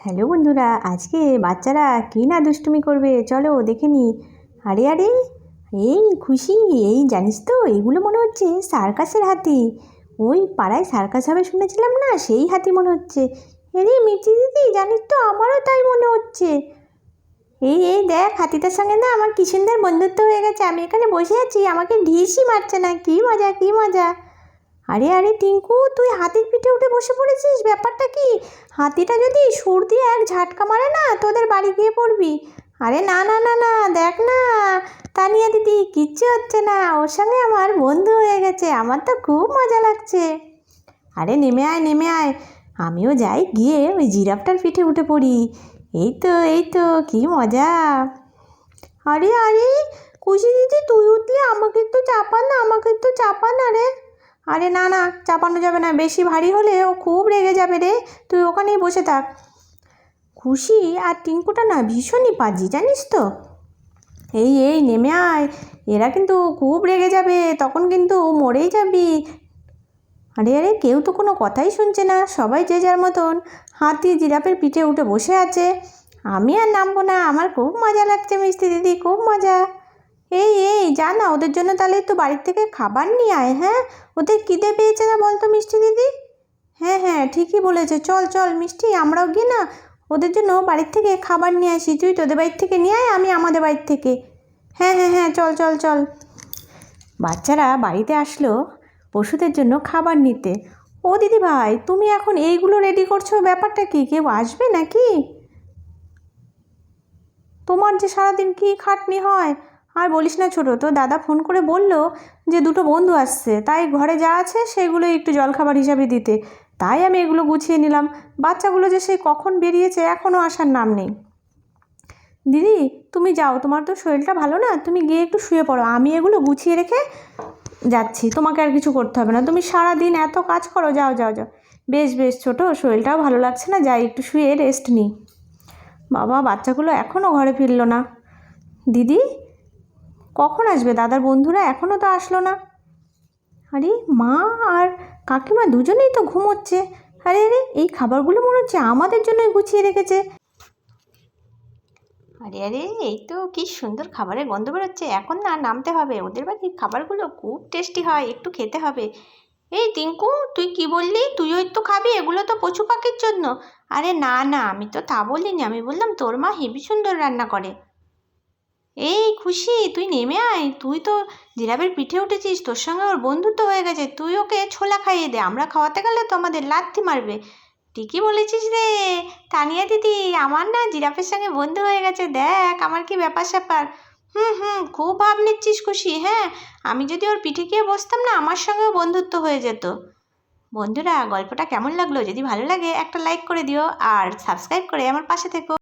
Hello বন্ধুরা, আজকে বাচ্চারা কী না দুষ্টুমি করবে চলো দেখে নি। আরে আরে, এই খুশি, এই জানিস তো এগুলো মনে হচ্ছে সার্কাসের হাতি। ওই পাড়ায় সার্কাস হবে শুনেছিলাম না, সেই হাতি মনে হচ্ছে। এরে মিচি দিদি, জানিস তো আমারও তাই মনে হচ্ছে। এই এই দেখ, হাতিটার সঙ্গে না আমার কি সুন্দর বন্ধুত্ব হয়ে গেছে। আমি এখানে বসে আছি, আমাকে ঢিসই মারছে না। কী মজা, কী মজা। আরে আরে টিঙ্কু, তুই হাতির পিঠে উঠে বসে পড়েছিস, ব্যাপারটা কি? হাতিটা যদি সুর দিয়ে এক ঝাটকা মারে না, তোদের বাড়ি গিয়ে পড়বি। আরে না না না না, দেখ না, তানিয়া দিদি কিচ্ছু হচ্ছে না, ওর সঙ্গে আমার বন্ধু হয়ে গেছে, আমার তো খুব মজা লাগছে। আরে নেমে আয় নেমে আয়, আমিও যাই গিয়ে ওই জিরাফটার পিঠে উঠে পড়ি। এই তো এই তো, কী মজা। আরে আরে, খুশি দিদি তুই উঠলি, আমাকে একটু চাপা না, আমাকে একটু চাপা না রে। আরে না না, চাপানো যাবে না, বেশি ভারী হলে ও খুব রেগে যাবে রে, তুই ওখানেই বসে থাক। খুশি আর টিঙ্কুটা না ভীষণই পাজি, জানিস তো। এই এই নেমে আয়, এরা কিন্তু খুব রেগে যাবে, তখন কিন্তু মরেই যাবি। আরে আরে, কেউ তো কোনো কথাই শুনছে না, সবাই যে যার মতন হাতি জিরাফের পিঠে উঠে বসে আছে। আমি আর নামবো না, আমার খুব মজা লাগছে মিষ্টি দিদি, খুব মজা। এই এই যা না, ওদের জন্য তাহলে একটু বাড়ির থেকে খাবার নিয়ে আয়। হ্যাঁ, ওদের খিদে পেয়েছে না বলতো মিষ্টি দিদি? হ্যাঁ হ্যাঁ, ঠিকই বলেছে, চল চল মিষ্টি, আমরাও গিয়ে না ওদের জন্য বাড়ির থেকে খাবার নিয়ে আসি। তুই তোদের বাড়ির থেকে নিয়ে আয়, আমি আমাদের বাড়ির থেকে। হ্যাঁ হ্যাঁ হ্যাঁ, চল চল চল। বাচ্চারা বাড়িতে আসলো পশুদের জন্য খাবার নিতে। ও দিদি ভাই, তুমি এখন এইগুলো রেডি করছো, ব্যাপারটা কি? কেউ আসবে নাকি? তোমার যে সারাদিন কী খাটনি হয়। আর বলিস না ছোটো, তো দাদা ফোন করে বলল যে দুটো বন্ধু আসছে, তাই ঘরে যা আছে সেগুলো একটু জলখাবার হিসাবে দিতে। তাই আমি এগুলো গুছিয়ে নিলাম। বাচ্চাগুলো যে সেই কখন বেরিয়েছে, এখনও আসার নাম নেই। দিদি তুমি যাও, তোমার তো শরীরটা ভালো না, তুমি গিয়ে একটু শুয়ে পড়ো, আমি এগুলো গুছিয়ে রেখে যাচ্ছি। তোমাকে আর কিছু করতে হবে না, তুমি সারাদিন এত কাজ করো, যাও যাও যাও। বেশ বেশ ছোটো, শরীরটাও ভালো লাগছে না, যাই একটু শুয়ে রেস্ট নিই। বাবা, বাচ্চাগুলো এখনও ঘরে ফিরলো না। দিদি কখন আসবে? দাদার বন্ধুরা এখনও তো আসলো না। আরে মা আর কাকিমা দুজনেই তো ঘুমোচ্ছে। আরে আরে, এই খাবারগুলো মনে হচ্ছে আমাদের জন্যই গুছিয়ে রেখেছে। আরে আরে, এই তো কি সুন্দর খাবারের গন্ধ বেরোচ্ছে, এখন না নামতে হবে, ওদের বাড়ির খাবারগুলো খুব টেস্টি হয়, একটু খেতে হবে। এই টিঙ্কু, তুই কি বললি? তুইও একটু খাবি? এগুলো তো পশু পাখির জন্য। আরে না না, আমি তো তা বলিনি, আমি বললাম তোর মা হেবি সুন্দর রান্না করে। এই খুশি, তুই নেমে আয়, তুই তো জিরাফের পিঠে উঠেছিস, তোর সঙ্গে ওর বন্ধুত্ব হয়ে গেছে, তুই ওকে ছোলা খাইয়ে দে, আমরা খাওয়াতে গেলে তো আমাদের লাথি মারবে। ঠিকই বলেছিস রে তানিয়া দিদি, আমার না জিরাফের সঙ্গে বন্ধু হয়ে গেছে, দেখ আমার কি ব্যাপার স্যাপার। হুম হুম, খুব ভাব নিচ্ছিস খুশি। হ্যাঁ, আমি যদি ওর পিঠে গিয়ে বসতাম না, আমার সঙ্গেও বন্ধুত্ব হয়ে যেত। বন্ধুরা, গল্পটা কেমন লাগলো? যদি ভালো লাগে একটা লাইক করে দিও, আর সাবস্ক্রাইব করে আমার পাশে থেকো।